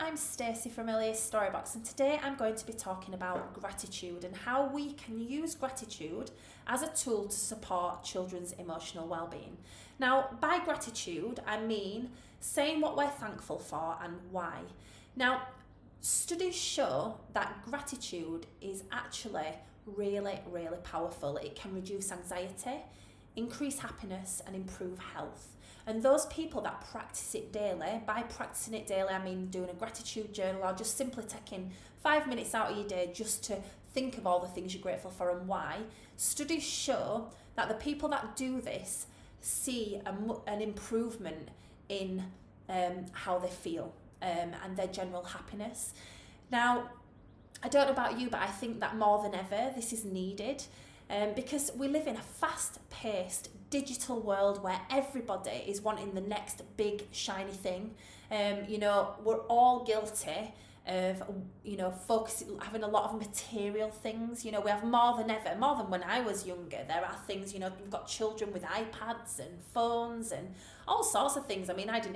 I'm Stacey from Elias Storybox, and today I'm going to be talking about gratitude and how we can use gratitude as a tool to support children's emotional well-being. Now, by gratitude, I mean saying what we're thankful for and why. Now, studies show that gratitude is actually really, really powerful. It can reduce anxiety, increase happiness, and improve health. And those people that practice it daily, by practicing it daily, I mean doing a gratitude journal or just simply taking 5 minutes out of your day just to think of all the things you're grateful for and why, studies show that the people that do this see an improvement in how they feel and their general happiness. Now, I don't know about you, but I think that more than ever this is needed. Because we live in a fast-paced digital world where everybody is wanting the next big shiny thing. We're all guilty of, having a lot of material things. You know, we have more than ever, more than when I was younger. There are things, we've got children with iPads and phones and all sorts of things. I mean, I don't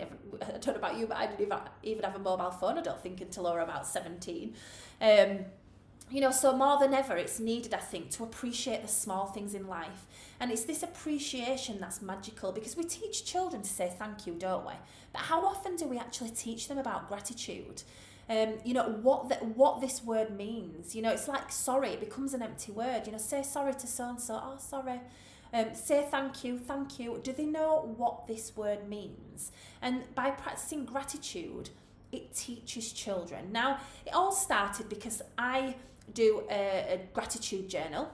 know about you, but I didn't even have a mobile phone, I don't think, until I was about 17. So more than ever, it's needed, I think, to appreciate the small things in life. And it's this appreciation that's magical, because we teach children to say thank you, don't we? But how often do we actually teach them about gratitude? What this word means. It's like sorry, it becomes an empty word. Say sorry to so-and-so, oh, sorry. Say thank you. Do they know what this word means? And by practicing gratitude, it teaches children. Now, it all started because I do a gratitude journal.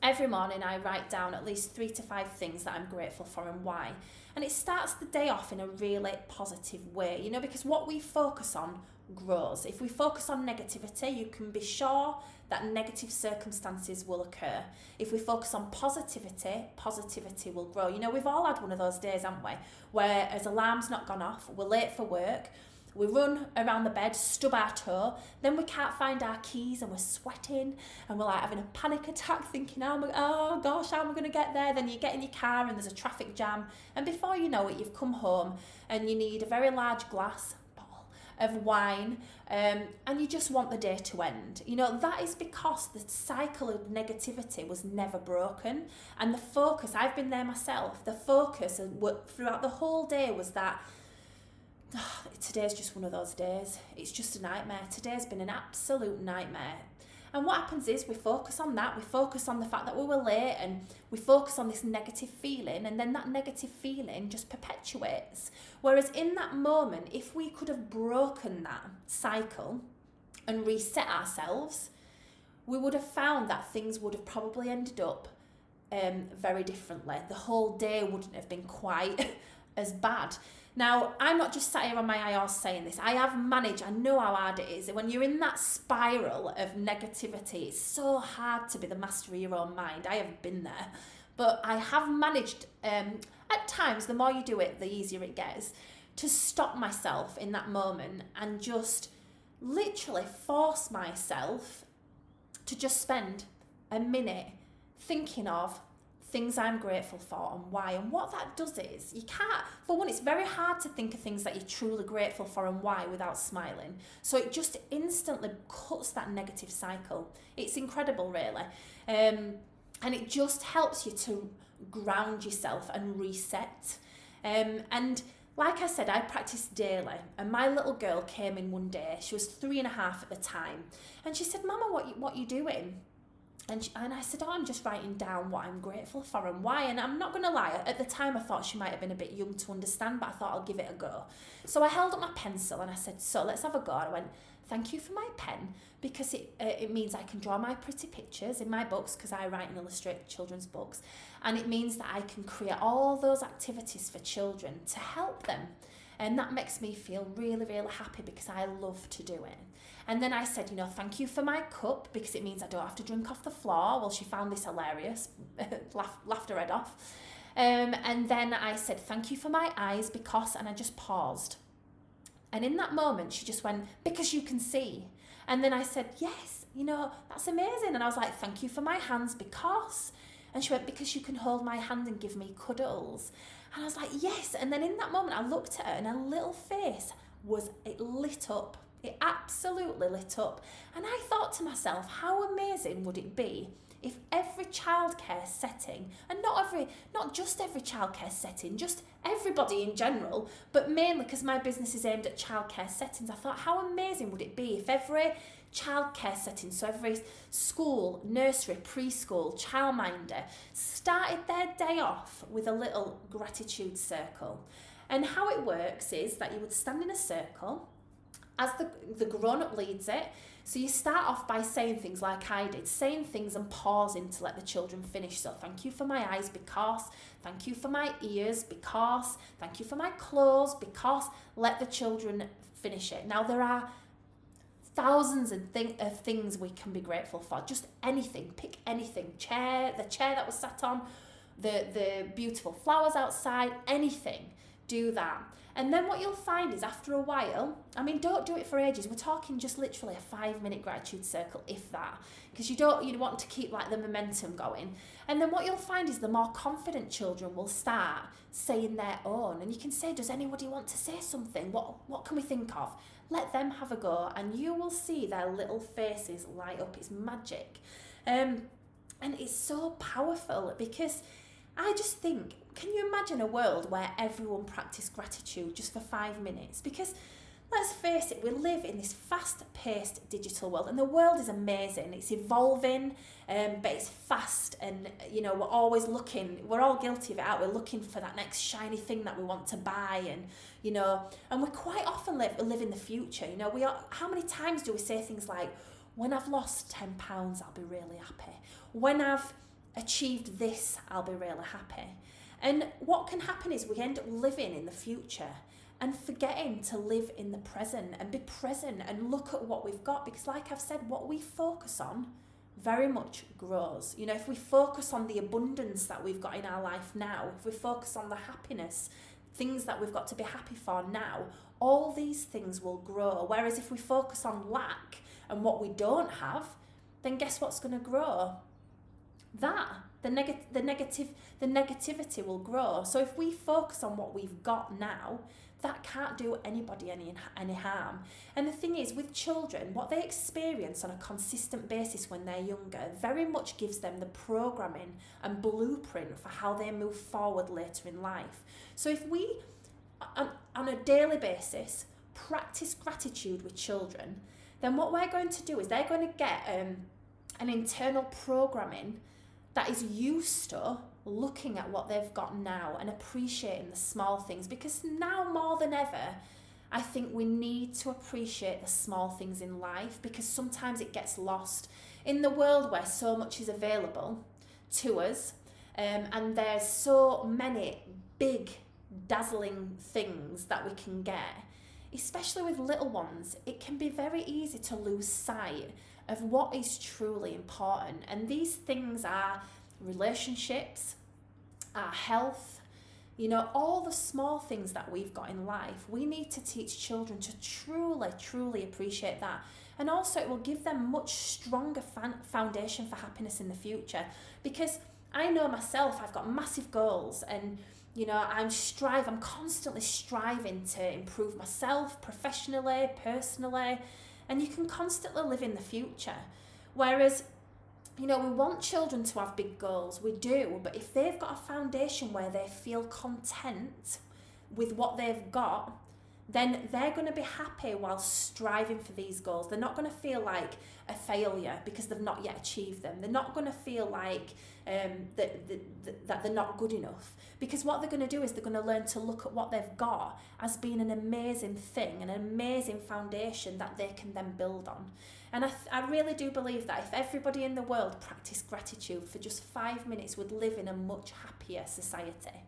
Every morning I write down at least 3 to 5 things that I'm grateful for and why. And it starts the day off in a really positive way, because what we focus on grows. If we focus on negativity, you can be sure that negative circumstances will occur. If we focus on positivity will grow. We've all had one of those days, haven't we, where as alarm's not gone off, we're late for work, we run around the bed, stub our toe, then we can't find our keys and we're sweating and we're like having a panic attack thinking, oh gosh, how am I going to get there? Then you get in your car and there's a traffic jam, and before you know it, you've come home and you need a very large glass of wine and you just want the day to end. That is because the cycle of negativity was never broken, and the focus, I've been there myself, the focus throughout the whole day was that today's just one of those days. It's just a nightmare. Today's been an absolute nightmare. And what happens is we focus on that. We focus on the fact that we were late, and we focus on this negative feeling, and then that negative feeling just perpetuates. Whereas in that moment, if we could have broken that cycle and reset ourselves, we would have found that things would have probably ended up very differently. The whole day wouldn't have been quite as bad. Now, I'm not just sat here on my high horse saying this. I have managed, I know how hard it is. When you're in that spiral of negativity, it's so hard to be the master of your own mind. I have been there. But I have managed, at times, the more you do it, the easier it gets, to stop myself in that moment and just literally force myself to just spend a minute thinking of things I'm grateful for and why. And what that does is, you can't, for one, it's very hard to think of things that you're truly grateful for and why without smiling. So it just instantly cuts that negative cycle. It's incredible, really. And it just helps you to ground yourself and reset. And like I said, I practice daily, and my little girl came in one day. She was 3.5 at the time, and she said, "Mama, what you doing?" And I said, I'm just writing down what I'm grateful for and why. And I'm not going to lie, at the time I thought she might have been a bit young to understand, but I thought I'll give it a go. So I held up my pencil and I said, so let's have a go. And I went, thank you for my pen, because it means I can draw my pretty pictures in my books, because I write and illustrate children's books. And it means that I can create all those activities for children to help them. And that makes me feel really, really happy, because I love to do it. And then I said, thank you for my cup, because it means I don't have to drink off the floor. Well, she found this hilarious, laughed her head off. And then I said, thank you for my eyes, because, and I just paused. And in that moment, she just went, because you can see. And then I said, yes, that's amazing. And I was like, thank you for my hands, because. And she went, because you can hold my hand and give me cuddles. And I was like, yes. And then in that moment, I looked at her and her little face it lit up. It absolutely lit up. And I thought to myself, how amazing would it be if every childcare setting, and not just every childcare setting, just everybody in general, but mainly because my business is aimed at childcare settings, I thought, how amazing would it be if every childcare setting, so every school, nursery, preschool, childminder, started their day off with a little gratitude circle. And how it works is that you would stand in a circle as the grown-up leads it. So you start off by saying things like I did, saying things and pausing to let the children finish. So thank you for my eyes because, thank you for my ears because, thank you for my clothes because, let the children finish it. Now there are thousands of things we can be grateful for. Just anything, pick anything. The chair that was sat on, the beautiful flowers outside, anything. Do that. And then what you'll find is after a while, I mean, don't do it for ages. We're talking just literally a 5-minute gratitude circle, if that, because you want to keep like the momentum going. And then what you'll find is the more confident children will start saying their own. And you can say, does anybody want to say something? What can we think of? Let them have a go, and you will see their little faces light up. It's magic. And it's so powerful because I just think, can you imagine a world where everyone practiced gratitude just for 5 minutes? Because let's face it, we live in this fast-paced digital world, and the world is amazing. It's evolving, but it's fast, and we're always looking. We're all guilty of it, aren't we? We're looking for that next shiny thing that we want to buy, and we quite often live in the future. How many times do we say things like, "When I've lost £10, I'll be really happy. When I've achieved this, I'll be really happy." And what can happen is we end up living in the future and forgetting to live in the present and be present and look at what we've got, because like I've said, what we focus on very much grows. If we focus on the abundance that we've got in our life now, if we focus on the happiness, things that we've got to be happy for now, all these things will grow. Whereas if we focus on lack and what we don't have, then guess what's going to grow? The negativity will grow. So if we focus on what we've got now, that can't do anybody any harm. And the thing is, with children, what they experience on a consistent basis when they're younger very much gives them the programming and blueprint for how they move forward later in life. So if we, on a daily basis, practice gratitude with children, then what we're going to do is they're going to get an internal programming that is used to looking at what they've got now and appreciating the small things. Because now more than ever, I think we need to appreciate the small things in life, because sometimes it gets lost in the world where so much is available to us, and there's so many big, dazzling things that we can get. Especially with little ones, it can be very easy to lose sight of what is truly important. And these things are relationships, our health, all the small things that we've got in life. We need to teach children to truly appreciate that. And also it will give them much stronger foundation for happiness in the future. Because I know myself, I've got massive goals, and I'm constantly striving to improve myself professionally, personally, and you can constantly live in the future. Whereas, we want children to have big goals, we do, but if they've got a foundation where they feel content with what they've got, then they're going to be happy while striving for these goals. They're not going to feel like a failure because they've not yet achieved them. They're not going to feel like that they're not good enough, because what they're going to do is they're going to learn to look at what they've got as being an amazing thing, an amazing foundation that they can then build on. And I really do believe that if everybody in the world practiced gratitude for just 5 minutes, we'd live in a much happier society.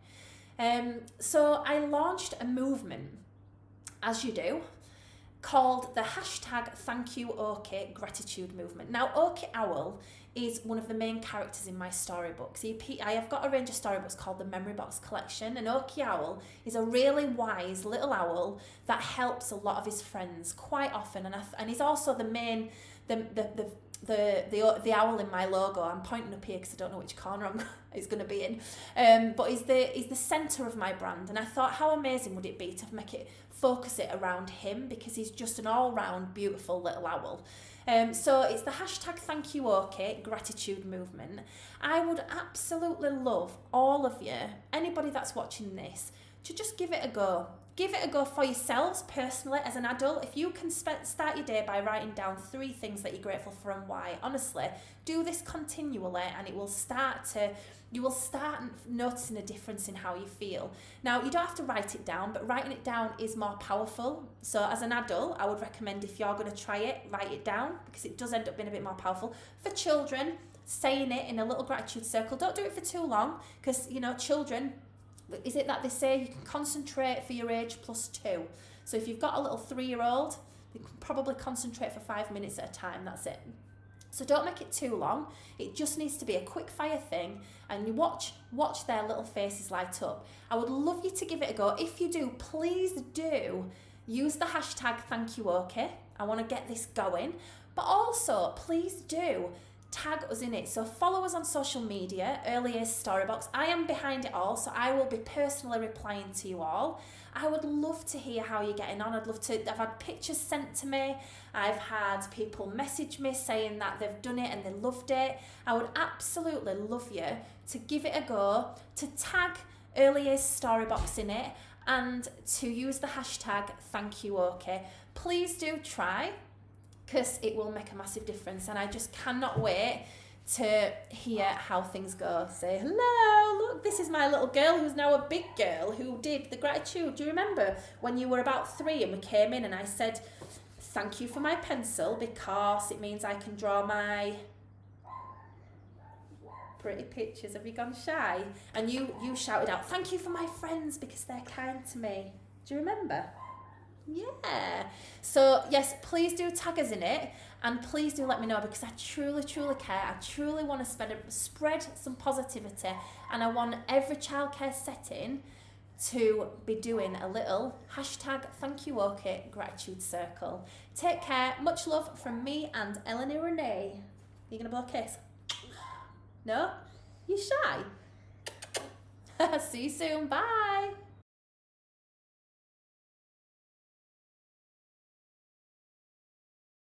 So I launched a movement, as you do, called the #ThankYouOki Gratitude Movement. Now, Oki Owl is one of the main characters in my storybooks. I have got a range of storybooks called the Memory Box Collection, and Okie Owl is a really wise little owl that helps a lot of his friends quite often, and he's also the main, the owl in my logo. I'm pointing up here because I don't know which corner it's going to be in, but he's the centre of my brand, and I thought how amazing would it be to focus it around him, because he's just an all-round beautiful little owl. So it's the hashtag Thank You OK gratitude movement. I would absolutely love all of you, anybody that's watching this, to just give it a go. Give it a go for yourselves personally as an adult. If you can start your day by writing down 3 things that you're grateful for and why, honestly, do this continually, and you will start noticing a difference in how you feel. Now, you don't have to write it down, but writing it down is more powerful. So as an adult, I would recommend, if you're going to try it, write it down, because it does end up being a bit more powerful. For children, saying it in a little gratitude circle, don't do it for too long, because, children, is it that they say you can concentrate for your age +2? So if you've got a little 3-year-old, you can probably concentrate for 5 minutes at a time, that's it. So don't make it too long. It just needs to be a quick fire thing, and you watch their little faces light up. I would love you to give it a go. If you do, please do use the hashtag Thank You OK. I want to get this going. But also, please do tag us in it. So follow us on social media, Early Years Storybox. I am behind it all, so I will be personally replying to you all. I would love to hear how you're getting on. I've had pictures sent to me. I've had people message me saying that they've done it and they loved it. I would absolutely love you to give it a go, to tag Early Years Storybox in it, and to use the hashtag Thank You OK. Please do try, because it will make a massive difference, and I just cannot wait to hear how things go. Say hello, look, this is my little girl who's now a big girl who did the gratitude. Do you remember when you were about 3 and we came in and I said thank you for my pencil because it means I can draw my pretty pictures? Have you gone shy? And you shouted out thank you for my friends because they're kind to me. Do you remember? Yeah. So yes, please do tag us in it, and please do let me know, because I truly care. I truly want to spread some positivity, and I want every childcare setting to be doing a little hashtag Thank You OK gratitude circle. Take care. Much love from me and Eleni Renee. You gonna blow a kiss? No? You shy? See you soon. Bye.